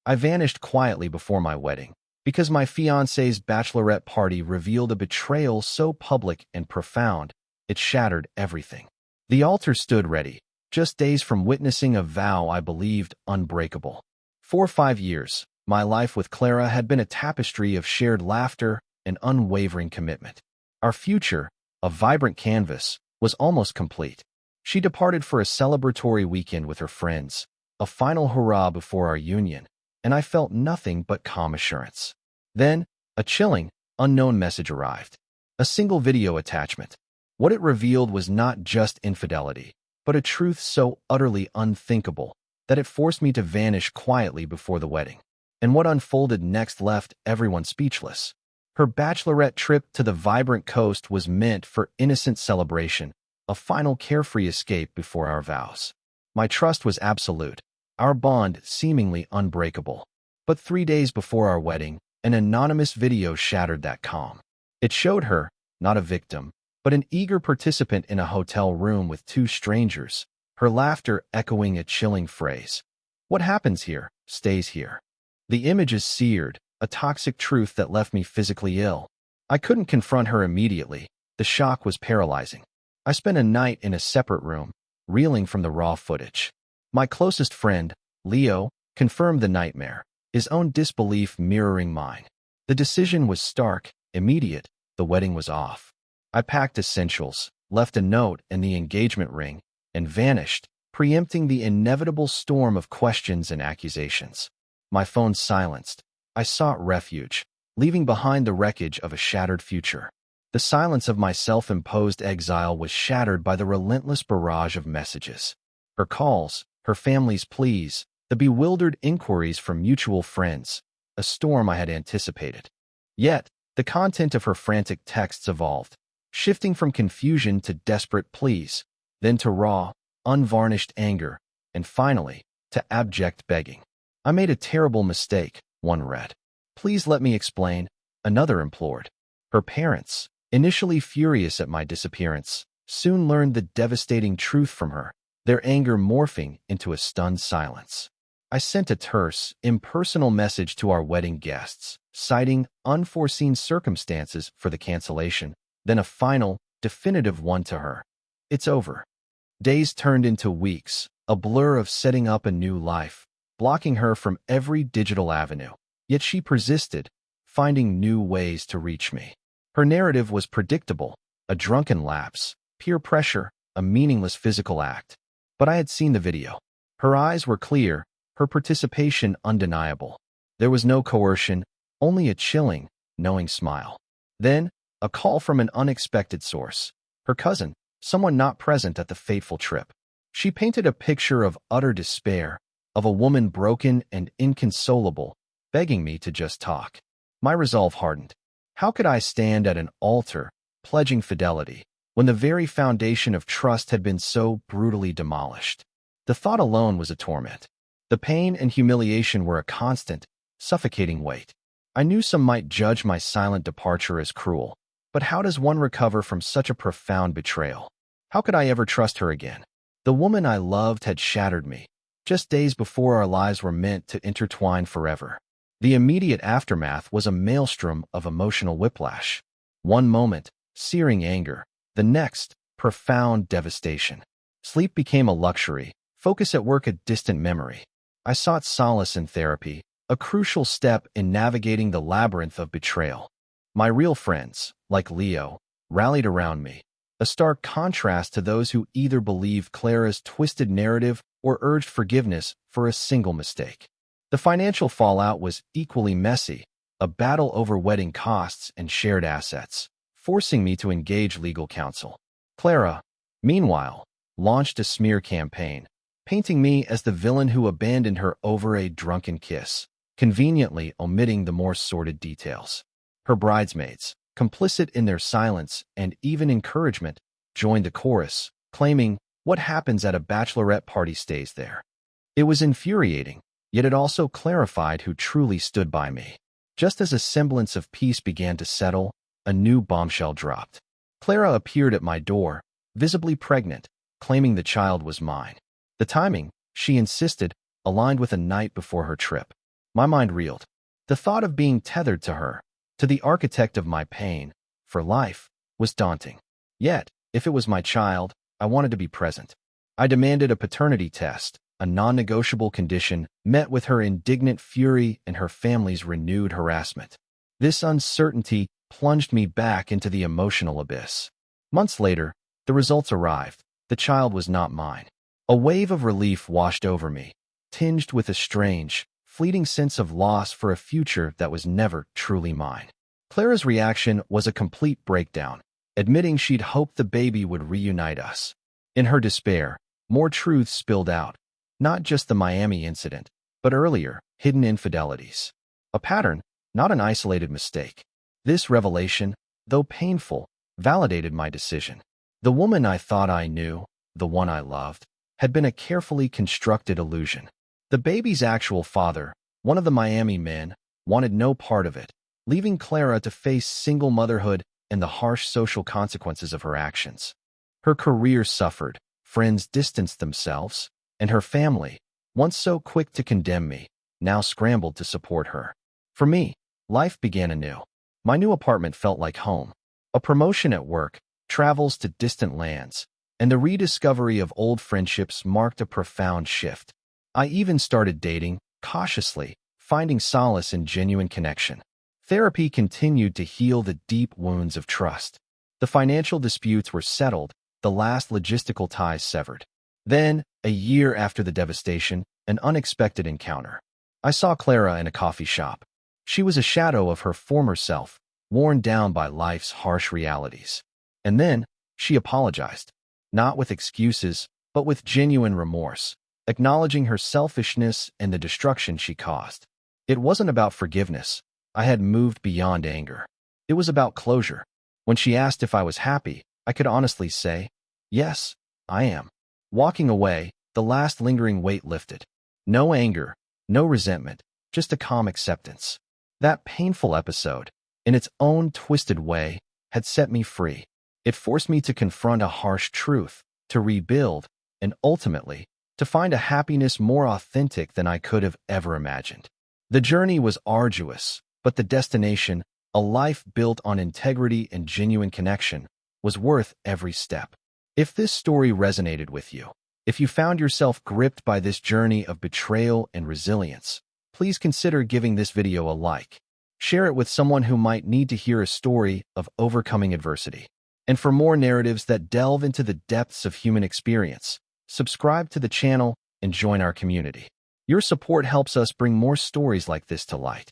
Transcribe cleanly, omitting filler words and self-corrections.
I vanished quietly before my wedding, because my fiancé's bachelorette party revealed a betrayal so public and profound, it shattered everything. The altar stood ready, just days from witnessing a vow I believed unbreakable. For 5 years, my life with Clara had been a tapestry of shared laughter and unwavering commitment. Our future, a vibrant canvas, was almost complete. She departed for a celebratory weekend with her friends, a final hurrah before our union, and I felt nothing but calm assurance. Then, a chilling, unknown message arrived. A single video attachment. What it revealed was not just infidelity, but a truth so utterly unthinkable that it forced me to vanish quietly before the wedding. And what unfolded next left everyone speechless. Her bachelorette trip to the vibrant coast was meant for innocent celebration, a final carefree escape before our vows. My trust was absolute, our bond seemingly unbreakable. But 3 days before our wedding, an anonymous video shattered that calm. It showed her, not a victim, but an eager participant in a hotel room with 2 strangers, her laughter echoing a chilling phrase. "What happens here, stays here." The image is seared, a toxic truth that left me physically ill. I couldn't confront her immediately. The shock was paralyzing. I spent a night in a separate room, reeling from the raw footage. My closest friend, Leo, confirmed the nightmare, his own disbelief mirroring mine. The decision was stark, immediate. The wedding was off. I packed essentials, left a note and the engagement ring, and vanished, preempting the inevitable storm of questions and accusations. My phone silenced. I sought refuge, leaving behind the wreckage of a shattered future. The silence of my self-imposed exile was shattered by the relentless barrage of messages. Her calls, her family's pleas, the bewildered inquiries from mutual friends, a storm I had anticipated. Yet, the content of her frantic texts evolved, shifting from confusion to desperate pleas, then to raw, unvarnished anger, and finally, to abject begging. "I made a terrible mistake," one read. "Please let me explain," another implored. Her parents, initially furious at my disappearance, soon learned the devastating truth from her, their anger morphing into a stunned silence. I sent a terse, impersonal message to our wedding guests, citing unforeseen circumstances for the cancellation, then a final, definitive one to her. "It's over." Days turned into weeks, a blur of setting up a new life, blocking her from every digital avenue. Yet she persisted, finding new ways to reach me. Her narrative was predictable, a drunken lapse, peer pressure, a meaningless physical act. But I had seen the video. Her eyes were clear, her participation undeniable. There was no coercion, only a chilling, knowing smile. Then, a call from an unexpected source. Her cousin, someone not present at the fateful trip. She painted a picture of utter despair, of a woman broken and inconsolable, begging me to just talk. My resolve hardened. How could I stand at an altar, pledging fidelity, when the very foundation of trust had been so brutally demolished? The thought alone was a torment. The pain and humiliation were a constant, suffocating weight. I knew some might judge my silent departure as cruel, but how does one recover from such a profound betrayal? How could I ever trust her again? The woman I loved had shattered me, just days before our lives were meant to intertwine forever. The immediate aftermath was a maelstrom of emotional whiplash. One moment, searing anger. The next, profound devastation. Sleep became a luxury, focus at work a distant memory. I sought solace in therapy, a crucial step in navigating the labyrinth of betrayal. My real friends, like Leo, rallied around me, a stark contrast to those who either believed Clara's twisted narrative or urged forgiveness for a single mistake. The financial fallout was equally messy, a battle over wedding costs and shared assets, forcing me to engage legal counsel. Clara, meanwhile, launched a smear campaign, painting me as the villain who abandoned her over a drunken kiss, conveniently omitting the more sordid details. Her bridesmaids, complicit in their silence and even encouragement, joined the chorus, claiming, "What happens at a bachelorette party stays there." It was infuriating, yet it also clarified who truly stood by me. Just as a semblance of peace began to settle, a new bombshell dropped. Clara appeared at my door, visibly pregnant, claiming the child was mine. The timing, she insisted, aligned with a night before her trip. My mind reeled. The thought of being tethered to her, to the architect of my pain, for life, was daunting. Yet, if it was my child, I wanted to be present. I demanded a paternity test, a non-negotiable condition, met with her indignant fury and her family's renewed harassment. This uncertainty plunged me back into the emotional abyss. Months later, the results arrived. The child was not mine. A wave of relief washed over me, tinged with a strange, fleeting sense of loss for a future that was never truly mine. Clara's reaction was a complete breakdown, admitting she'd hoped the baby would reunite us. In her despair, more truths spilled out, not just the Miami incident, but earlier, hidden infidelities. A pattern, not an isolated mistake. This revelation, though painful, validated my decision. The woman I thought I knew, the one I loved, had been a carefully constructed illusion. The baby's actual father, one of the Miami men, wanted no part of it, leaving Clara to face single motherhood and the harsh social consequences of her actions. Her career suffered, friends distanced themselves, and her family, once so quick to condemn me, now scrambled to support her. For me, life began anew. My new apartment felt like home. A promotion at work, travels to distant lands, and the rediscovery of old friendships marked a profound shift. I even started dating, cautiously, finding solace in genuine connection. Therapy continued to heal the deep wounds of trust. The financial disputes were settled, the last logistical ties severed. Then, a year after the devastation, an unexpected encounter. I saw Clara in a coffee shop. She was a shadow of her former self, worn down by life's harsh realities. And then, she apologized. Not with excuses, but with genuine remorse, acknowledging her selfishness and the destruction she caused. It wasn't about forgiveness. I had moved beyond anger. It was about closure. When she asked if I was happy, I could honestly say, yes, I am. Walking away, the last lingering weight lifted. No anger, no resentment, just a calm acceptance. That painful episode, in its own twisted way, had set me free. It forced me to confront a harsh truth, to rebuild, and ultimately, to find a happiness more authentic than I could have ever imagined. The journey was arduous, but the destination, a life built on integrity and genuine connection, was worth every step. If this story resonated with you, if you found yourself gripped by this journey of betrayal and resilience, please consider giving this video a like. Share it with someone who might need to hear a story of overcoming adversity. And for more narratives that delve into the depths of human experience, subscribe to the channel and join our community. Your support helps us bring more stories like this to light.